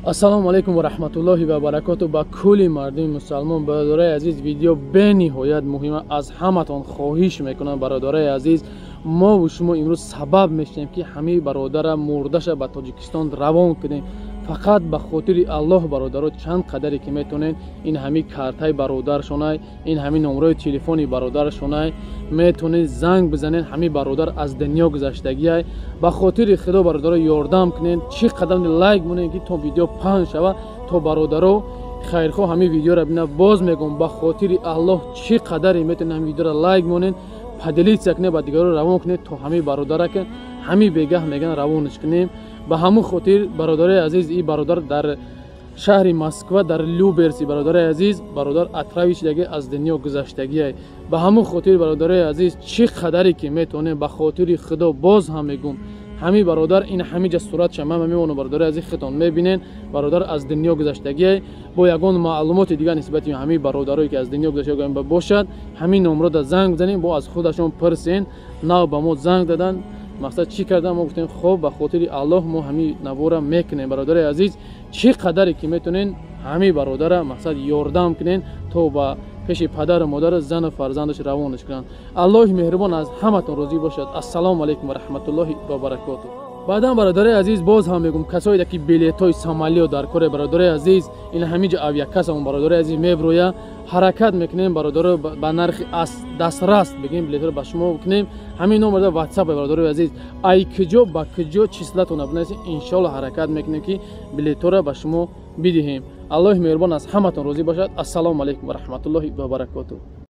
ассалому алайкум ва раҳматуллоҳи ва баракату ба кулли мардуми мусалмон. бародари азиз, видео бениҳоят муҳима. Аз ҳаматон хоҳиш мекунам бародари азиз, мо ва шумо имрӯз сабаб мешавем ки ҳамаи бародара мурдаша ба Тоҷикистон равон кунем. фақат ба хотири Аллоҳ бародаро, чанд қадаре ки метонен ин ҳами картаи бародаршонай, ин ҳами номраи телефони бародаршонай метонен занг бизанен. ҳами бародар аз дунё гузаштагиай. ба хотири худо бародаро ёрдам кунен. чӣ қадар лайк монен ки то видео паҳн шава, то бародаро хайрхоҳ ҳами видеоро бина. боз мегӯям ба хотири Аллоҳ чӣ қадаре метонен ҳами видеоро лайк монен, падилитсия кунед, ба дигаро равон кунед, то ҳами бародара ки ҳами бегаҳ меган равонаш кунем. ба ҳамун хотир бародари азиз, ин бародар дар шаҳри Москва, дар Люберси, бародари азиз, бародар Атравичдаги аз дунё гузаштагиай. ба ҳамун хотир бародари азиз, чӣ қадаре ки метонем, ба хотири худо боз ҳам мегӯм, ҳами бародар ин ҳамиҷа суратша ман мемонам. бародари азиз, хитон мебинен, бародар аз дунё гузаштагиай. бо ягон маълумоти дигар нисбати ҳами бародарое ки аз дунё гузаштагиай бошад, ҳамин номрода занг бизанем, бо аз худашон пурсен. нав ба мо занг дадан, мақсад чӣ кардан, мо гуфтем хоб ба хотири Аллоҳ мо ҳами навора мекунем. бародари азиз, чӣ қадаре ки метонен ҳами бародара мақсад ёрдам кунен, то ба пеши падару модар зану фарзандаш равонаш кунанд. Аллоҳи меҳрубон аз ҳаматон розӣ бошад. ассалому алайкум ва раҳматуллоҳи ва баракату. баъдан бародари азиз, боз ҳам мегӯям касое ки билетҳои самолёт дар коре, бародари азиз, ин ҳамиҷа авиакасамон бародари азиз меброя ҳаракат мекунем. бародаро ба нархи дастрас бигем билетҳоро ба шумо кунем. ҳамин номерда ватсап бародари азиз, ай куҷо ба куҷо числатона бинависем, иншоалло ҳаракат мекунем ки билетҳоро ба шумо бидиҳем. аллоҳи меҳрубон аз ҳаматон розӣ бошад. ассалому алайкум ва раҳматуллоҳи ва баракату.